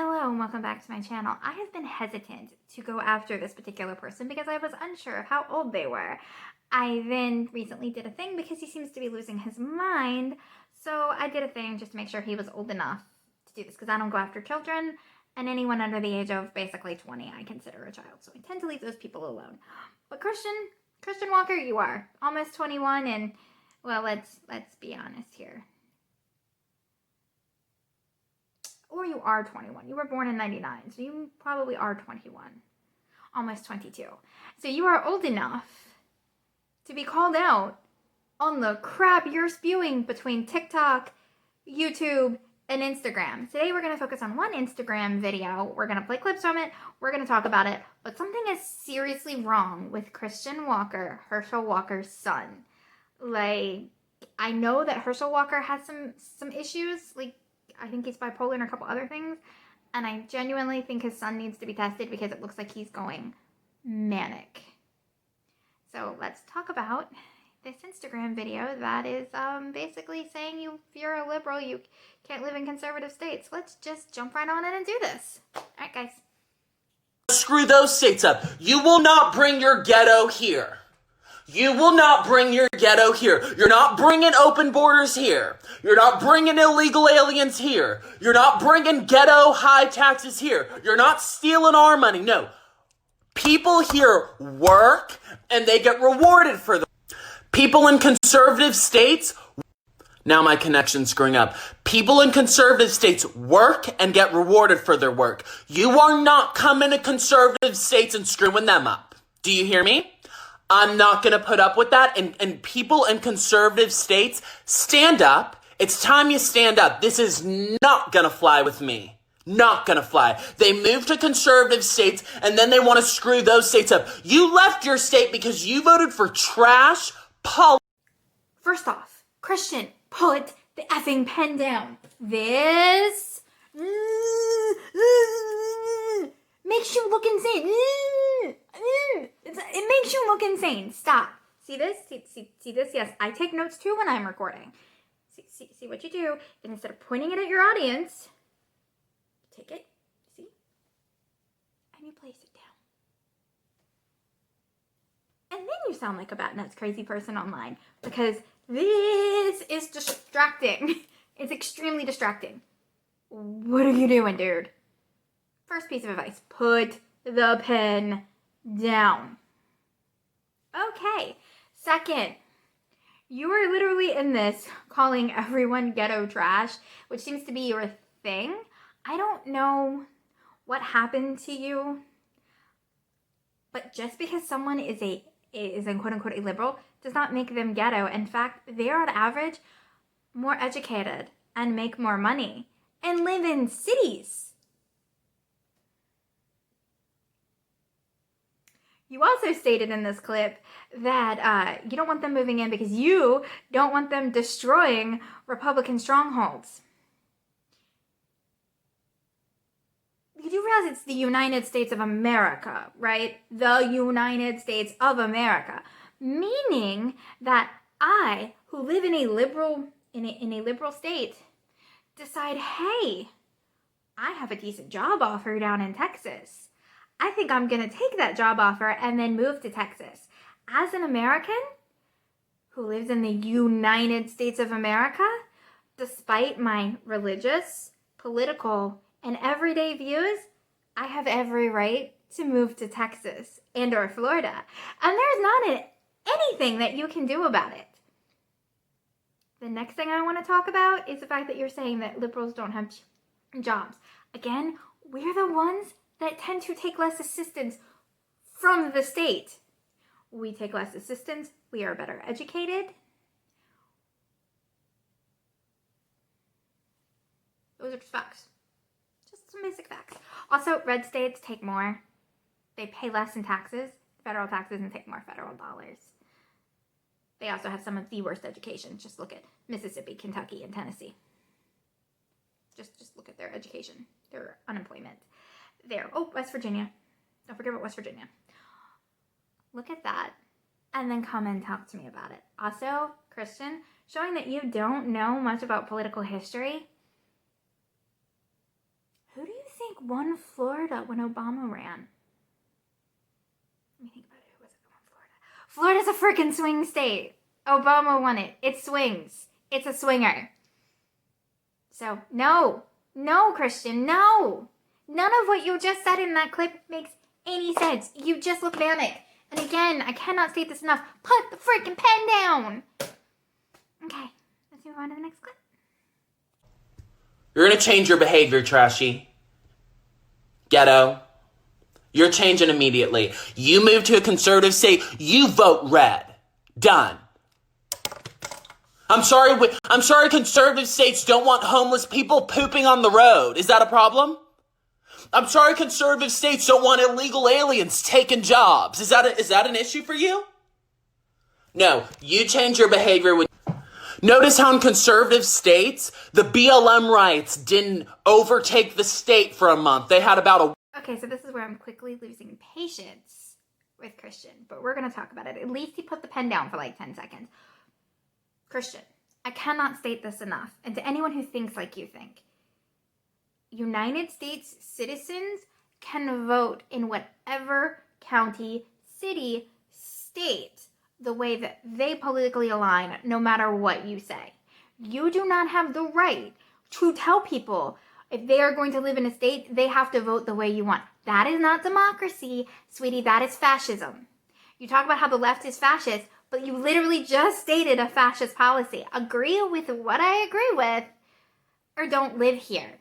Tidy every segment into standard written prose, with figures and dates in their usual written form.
Hello and welcome back to my channel. I have been hesitant to go after this particular person because I was unsure of how old they were. I then recently did a thing because he seems to be losing his mind, so I did a thing just to make sure he was old enough to do this because I don't go after children, and anyone under the age of basically 20 I consider a child, so I tend to leave those people alone. But Christian Walker, you are almost 21, and well, let's be honest here. Or you are 21. You were born in 99, so you probably are 21. Almost 22. So you are old enough to be called out on the crap you're spewing between TikTok, YouTube, and Instagram. Today we're going to focus on one Instagram video. We're going to play clips from it. We're going to talk about it. But something is seriously wrong with Christian Walker, Herschel Walker's son. Like, I know that Herschel Walker has some issues, like, I think he's bipolar and a couple other things, and I genuinely think his son needs to be tested because it looks like he's going manic. So let's talk about this Instagram video that is basically saying if you're a liberal, you can't live in conservative states. Let's just jump right on in and do this. All right, guys. Screw those states up. You will not bring your ghetto here. You will not bring your ghetto here. You're not bringing open borders here. You're not bringing illegal aliens here. You're not bringing ghetto high taxes here. You're not stealing our money. No. People here work and they get rewarded for them. People in conservative states, now my connection's screwing up. People in conservative states work and get rewarded for their work. You are not coming to conservative states and screwing them up. Do you hear me? I'm not going to put up with that. And people in conservative states, stand up. It's time you stand up. This is not going to fly with me. Not going to fly. They moved to conservative states and then they want to screw those states up. You left your state because you voted for trash politics. First off, Christian, put the effing pen down. This makes you look insane. It makes you look insane. Stop. See this? See this? Yes, I take notes too when I'm recording. See what you do. And instead of pointing it at your audience, take it, see, and you place it down. And then you sound like a bat nuts crazy person online because this is distracting. It's extremely distracting. What are you doing, dude? First piece of advice, put the pen down. Okay. Second, you are literally in this calling everyone ghetto trash, which seems to be your thing. I don't know what happened to you, but just because someone is in quote unquote a liberal does not make them ghetto. In fact, they are on average more educated and make more money and live in cities. You also stated in this clip that you don't want them moving in because you don't want them destroying Republican strongholds. You do realize it's the United States of America, right? The United States of America. Meaning that I, who live in a liberal state, decide, hey, I have a decent job offer down in Texas. I think I'm going to take that job offer and then move to Texas. As an American who lives in the United States of America, despite my religious, political, and everyday views, I have every right to move to Texas and or Florida. And there's not anything that you can do about it. The next thing I want to talk about is the fact that you're saying that liberals don't have jobs. Again, we're the ones that tend to take less assistance from the state. We take less assistance. We are better educated. Those are just facts. Just some basic facts. Also, red states take more. They pay less in taxes, federal taxes, and take more federal dollars. They also have some of the worst education. Just look at Mississippi, Kentucky, and Tennessee. Just look at their education, their unemployment. There. Oh, West Virginia. Don't forget about West Virginia. Look at that. And then come and talk to me about it. Also, Christian, showing that you don't know much about political history. Who do you think won Florida when Obama ran? Let me think about it. Who was it that won Florida? Florida's a freaking swing state. Obama won it. It swings. It's a swinger. So, no, Christian, no. None of what you just said in that clip makes any sense. You just look manic. And again, I cannot state this enough. Put the freaking pen down. Okay, let's move on to the next clip. You're gonna change your behavior, Trashy. Ghetto. You're changing immediately. You move to a conservative state, you vote red. Done. I'm sorry conservative states don't want homeless people pooping on the road. Is that a problem? I'm sorry conservative states don't want illegal aliens taking jobs. Is that an issue for you? No, you change your behavior when... Notice how in conservative states, the BLM riots didn't overtake the state for a month. They had about a... Okay, so this is where I'm quickly losing patience with Christian, but we're going to talk about it. At least he put the pen down for like 10 seconds. Christian, I cannot state this enough, and to anyone who thinks like you think, United States citizens can vote in whatever county, city, state, the way that they politically align, no matter what you say. You do not have the right to tell people if they are going to live in a state, they have to vote the way you want. That is not democracy, sweetie. That is fascism. You talk about how the left is fascist, but you literally just stated a fascist policy. Agree with what I agree with, or don't live here.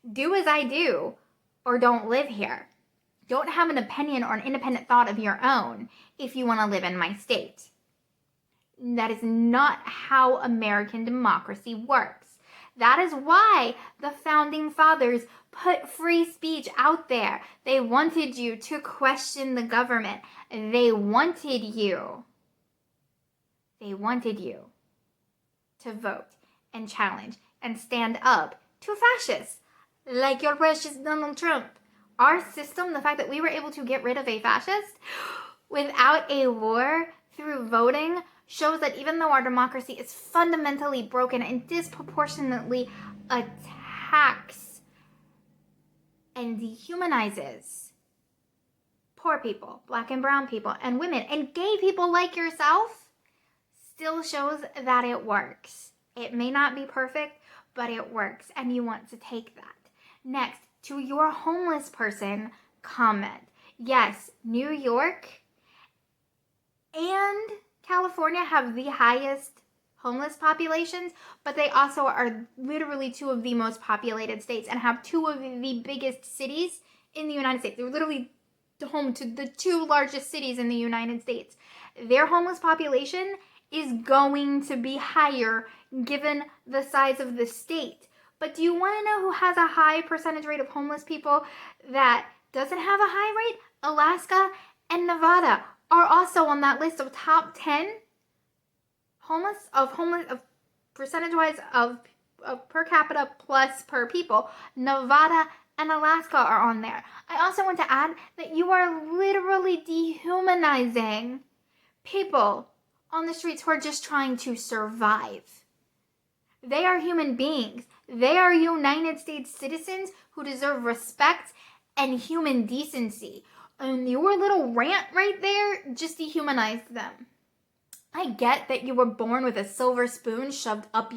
Do as I do, or don't live here. Don't have an opinion or an independent thought of your own if you want to live in my state. That is not how American democracy works. That is why the founding fathers put free speech out there. They wanted you to question the government. They wanted you to vote and challenge and stand up to fascists like your precious Donald Trump. Our system, the fact that we were able to get rid of a fascist without a war through voting, shows that even though our democracy is fundamentally broken and disproportionately attacks and dehumanizes poor people, black and brown people, and women, and gay people like yourself, still shows that it works. It may not be perfect, but it works, and you want to take that. Next, to your homeless person comment. Yes, New York and California have the highest homeless populations, but they also are literally two of the most populated states and have two of the biggest cities in the United States. They're literally home to the two largest cities in the United States. Their homeless population is going to be higher given the size of the state. But do you want to know who has a high percentage rate of homeless people that doesn't have a high rate? Alaska and Nevada are also on that list of top 10 percentage-wise of per capita plus per people. Nevada and Alaska are on there. I also want to add that you are literally dehumanizing people on the streets who are just trying to survive. They are human beings. They are United States citizens who deserve respect and human decency. And your little rant right there just dehumanized them. I get that you were born with a silver spoon shoved up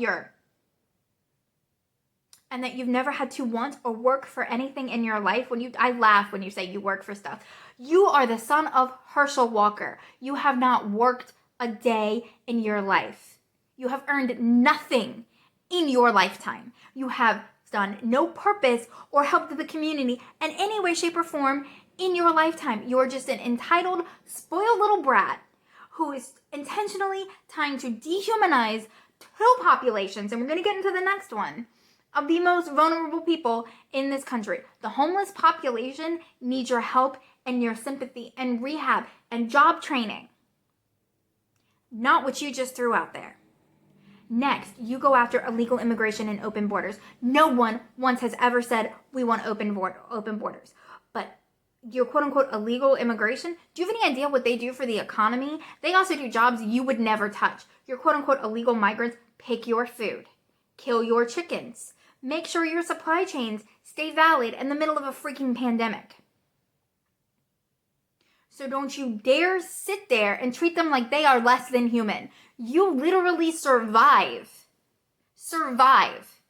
and that you've never had to want or work for anything in your life. I laugh when you say you work for stuff. You are the son of Herschel Walker. You have not worked a day in your life. You have earned nothing in your lifetime. You have done no purpose or helped the community in any way, shape, or form in your lifetime. You're just an entitled, spoiled little brat who is intentionally trying to dehumanize two populations, and we're going to get into the next one, of the most vulnerable people in this country. The homeless population needs your help and your sympathy and rehab and job training. Not what you just threw out there. Next, you go after illegal immigration and open borders. No one once has ever said we want open borders. But your quote-unquote illegal immigration, do you have any idea what they do for the economy? They also do jobs you would never touch. Your quote-unquote illegal migrants pick your food, kill your chickens, make sure your supply chains stay valid in the middle of a freaking pandemic. So don't you dare sit there and treat them like they are less than human. You literally survive. Survive.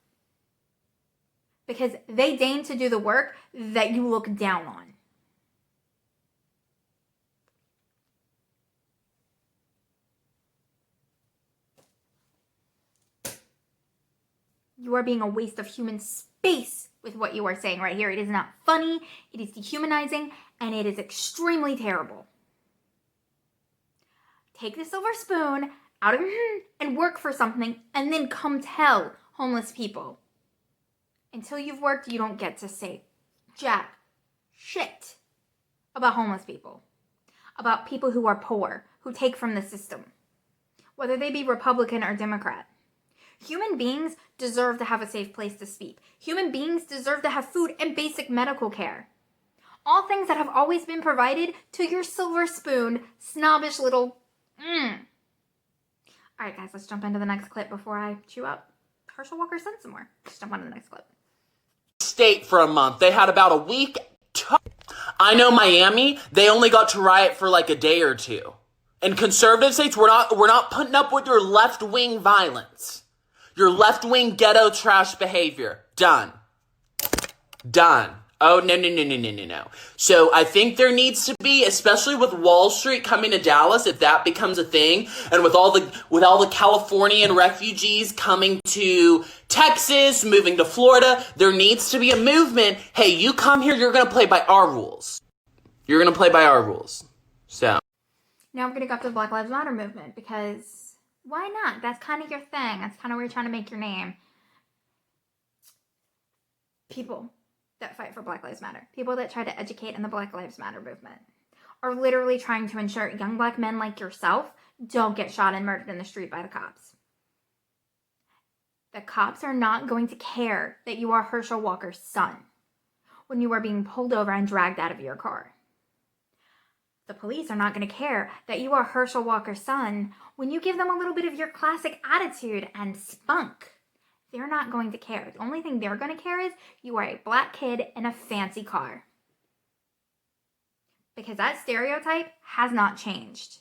Because they deign to do the work that you look down on. You are being a waste of human space with what you are saying right here. It is not funny, it is dehumanizing, and it is extremely terrible. Take the silver spoon out of and work for something, and then come tell homeless people. Until you've worked, you don't get to say jack shit about homeless people, about people who are poor, who take from the system, whether they be Republican or Democrat. Human beings deserve to have a safe place to speak. Human beings deserve to have food and basic medical care. All things that have always been provided to your silver spoon, snobbish little... Alright guys, let's jump into the next clip before I chew up Herschel Walker's son some more. Let's jump on to the next clip. State for a month. They had about a week. I know Miami, they only got to riot for like a day or two. In conservative states, we're not putting up with your left-wing violence. Your left-wing ghetto trash behavior. Done. Done. Oh, no. So I think there needs to be, especially with Wall Street coming to Dallas, if that becomes a thing, and with all the Californian refugees coming to Texas, moving to Florida, there needs to be a movement. Hey, you come here, you're going to play by our rules. You're going to play by our rules. So. Now we're going to go up to the Black Lives Matter movement, because why not? That's kind of your thing. That's kind of where you're trying to make your name. People that fight for Black Lives Matter, people that try to educate in the Black Lives Matter movement, are literally trying to ensure young black men like yourself don't get shot and murdered in the street by the cops. The cops are not going to care that you are Herschel Walker's son when you are being pulled over and dragged out of your car. The police are not going to care that you are Herschel Walker's son when you give them a little bit of your classic attitude and spunk. They're not going to care. The only thing they're going to care is you are a black kid in a fancy car. Because that stereotype has not changed.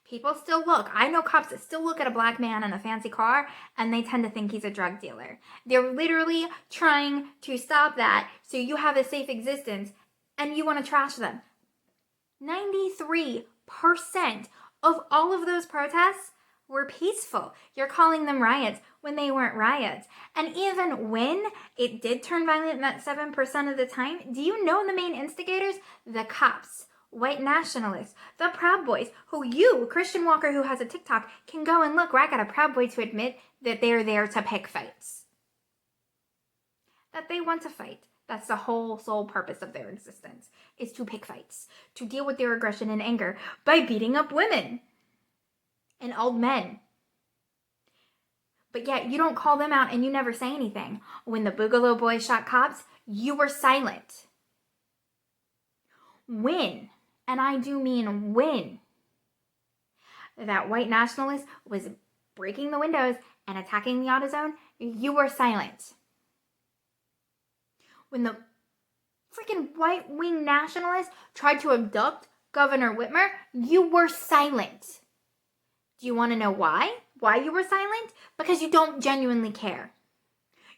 People still look. I know cops that still look at a black man in a fancy car and they tend to think he's a drug dealer. They're literally trying to stop that so you have a safe existence and you want to trash them. 93% of all of those protests were peaceful. You're calling them riots when they weren't riots. And even when it did turn violent, that 7% of the time, do you know the main instigators? The cops, white nationalists, the Proud Boys, who you, Christian Walker, who has a TikTok, can go and look where I got a Proud Boy to admit that they're there to pick fights. That they want to fight. That's the whole sole purpose of their existence, is to pick fights, to deal with their aggression and anger by beating up women and old men. But yet you don't call them out and you never say anything. When the Boogaloo Boys shot cops, you were silent. When, and I do mean when, that white nationalist was breaking the windows and attacking the AutoZone, you were silent. When the freaking right-wing nationalists tried to abduct Governor Whitmer, you were silent. Do you want to know why? Why you were silent? Because you don't genuinely care.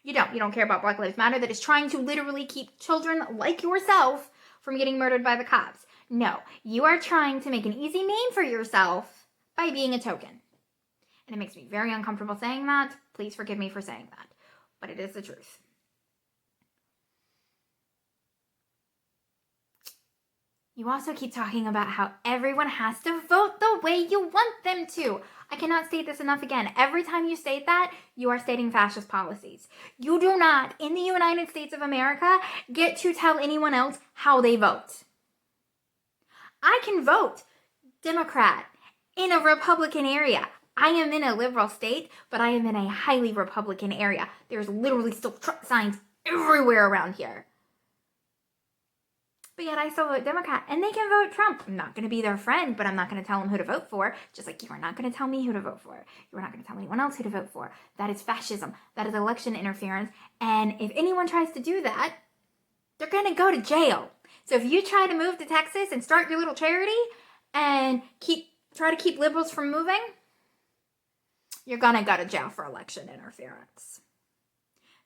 You don't care about Black Lives Matter that is trying to literally keep children like yourself from getting murdered by the cops. No, you are trying to make an easy name for yourself by being a token. And it makes me very uncomfortable saying that. Please forgive me for saying that. But it is the truth. You also keep talking about how everyone has to vote the way you want them to. I cannot state this enough again. Every time you state that, you are stating fascist policies. You do not, in the United States of America, get to tell anyone else how they vote. I can vote Democrat in a Republican area. I am in a liberal state, but I am in a highly Republican area. There's literally still Trump signs everywhere around here. But yet I still vote Democrat, and they can vote Trump. I'm not going to be their friend, but I'm not going to tell them who to vote for, just like you are not going to tell me who to vote for. You are not going to tell anyone else who to vote for. That is fascism. That is election interference. And if anyone tries to do that, they're going to go to jail. So if you try to move to Texas and start your little charity and try to keep liberals from moving, you're going to go to jail for election interference.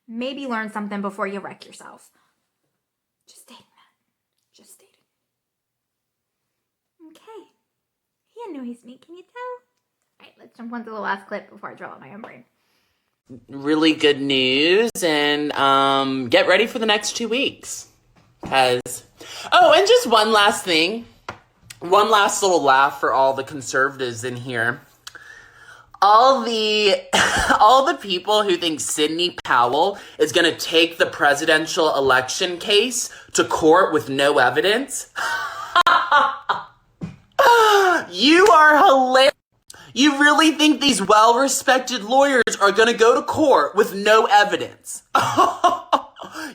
Maybe learn something before you wreck yourself. Just stating that. Just stating. Okay. He annoys me, can you tell? Alright, let's jump on to the last clip before I draw out my own brain. Really good news, and get ready for the next 2 weeks. And just one last thing. One last little laugh for all the conservatives in here. All the people who think Sidney Powell is going to take the presidential election case to court with no evidence. You are hilarious. You really think these well-respected lawyers are going to go to court with no evidence?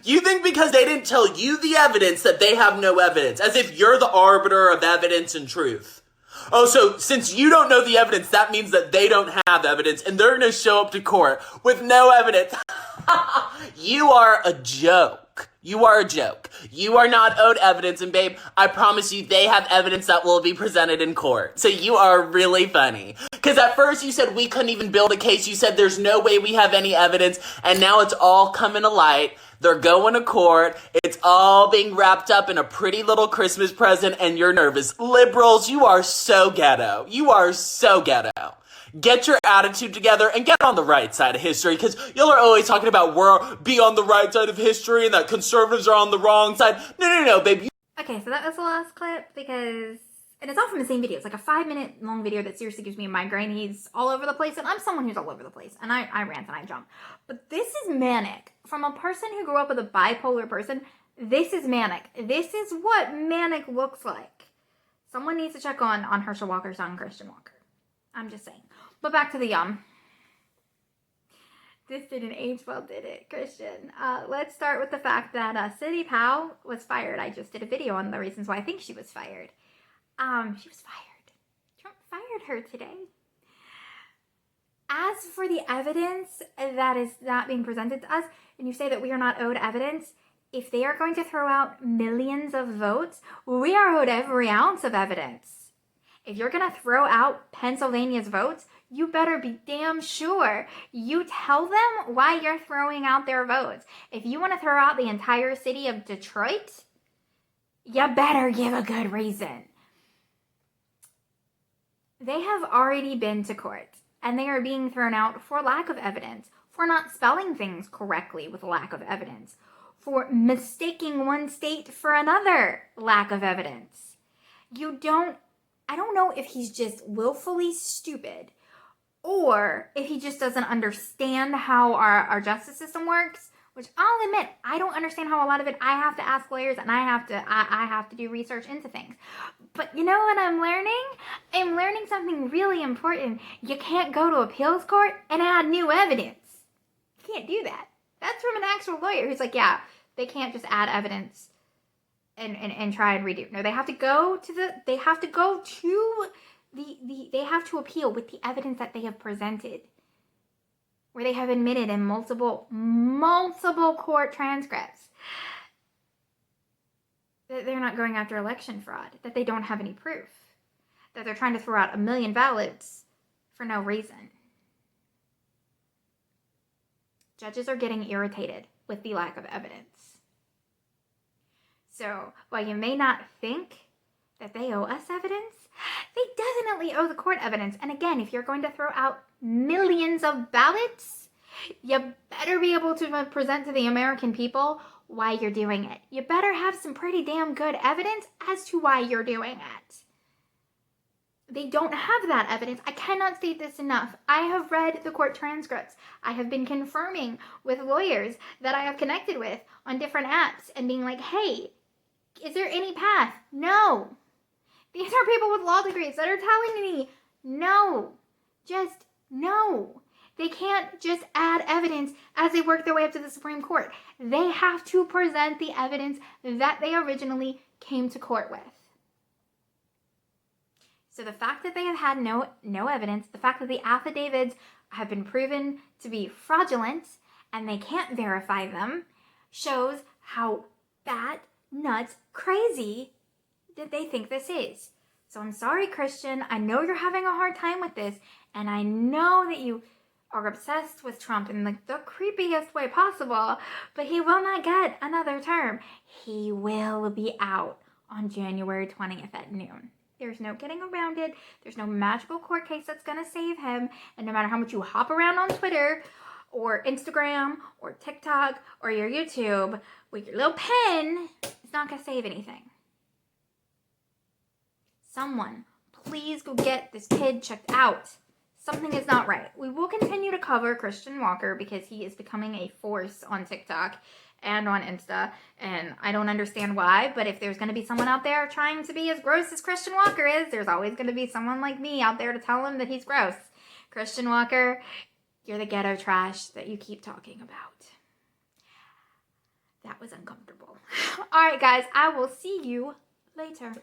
You think because they didn't tell you the evidence that they have no evidence, as if you're the arbiter of evidence and truth. Oh, so since you don't know the evidence, that means that they don't have evidence, and they're going to show up to court with no evidence. You are a joke. You are a joke. You are not owed evidence, and babe, I promise you they have evidence that will be presented in court. So you are really funny. Because at first you said we couldn't even build a case. You said there's no way we have any evidence, and now it's all coming to light. They're going to court. It's all being wrapped up in a pretty little Christmas present, and you're nervous. Liberals, you are so ghetto. You are so ghetto. Get your attitude together and get on the right side of history, because y'all are always talking about be on the right side of history and that conservatives are on the wrong side. No, babe. Okay, so that was the last clip and it's all from the same video. It's like a 5-minute long video that seriously gives me a migraine. He's all over the place, and I'm someone who's all over the place, and I rant and I jump. But this is manic. From a person who grew up with a bipolar person, this is manic. This is what manic looks like. Someone needs to check on Herschel Walker's son, Christian Walker. I'm just saying. But back to the this didn't age well, did it, Christian? Let's start with the fact that Sidney Powell was fired. I just did a video on the reasons why I think she was fired. She was fired. Trump fired her today. As for the evidence that is not being presented to us, and you say that we are not owed evidence, if they are going to throw out millions of votes, we are owed every ounce of evidence. If you're going to throw out Pennsylvania's votes, you better be damn sure you tell them why you're throwing out their votes. If you want to throw out the entire city of Detroit, you better give a good reason. They have already been to court, and they are being thrown out for lack of evidence, for not spelling things correctly with lack of evidence, for mistaking one state for another lack of evidence. I don't know if he's just willfully stupid or if he just doesn't understand how our justice system works, which I'll admit, I don't understand how a lot of it. I have to ask lawyers, and I have to do research into things. But you know what I'm learning? I'm learning something really important. You can't go to appeals court and add new evidence. You can't do that. That's from an actual lawyer who's like, yeah, they can't just add evidence and try and redo. No, they have to appeal with the evidence that they have presented, where they have admitted in multiple court transcripts that they're not going after election fraud, that they don't have any proof, that they're trying to throw out 1 million ballots for no reason. Judges are getting irritated with the lack of evidence. So, while you may not think that they owe us evidence, they definitely owe the court evidence. And again, if you're going to throw out millions of ballots, you better be able to present to the American people why you're doing it. You better have some pretty damn good evidence as to why you're doing it. They don't have that evidence. I cannot state this enough. I have read the court transcripts. I have been confirming with lawyers that I have connected with on different apps and being like, hey, is there any path? No. These are people with law degrees that are telling me, no. Just no. They can't just add evidence as they work their way up to the Supreme Court. They have to present the evidence that they originally came to court with. So the fact that they have had no evidence, the fact that the affidavits have been proven to be fraudulent and they can't verify them, shows how bat nuts crazy that they think this is. So I'm sorry, Christian. I know you're having a hard time with this, and I know that you are obsessed with Trump in the creepiest way possible, but he will not get another term. He will be out on January 20th at noon. There's no getting around it. There's no magical court case that's going to save him. And no matter how much you hop around on Twitter or Instagram or TikTok or your YouTube with your little pen, it's not going to save anything. Someone, please go get this kid checked out. Something is not right. We will continue to cover Christian Walker because he is becoming a force on TikTok and on Insta, and I don't understand why, but if there's going to be someone out there trying to be as gross as Christian Walker is, there's always going to be someone like me out there to tell him that he's gross. Christian Walker, you're the ghetto trash that you keep talking about. That was uncomfortable. All right, guys, I will see you later.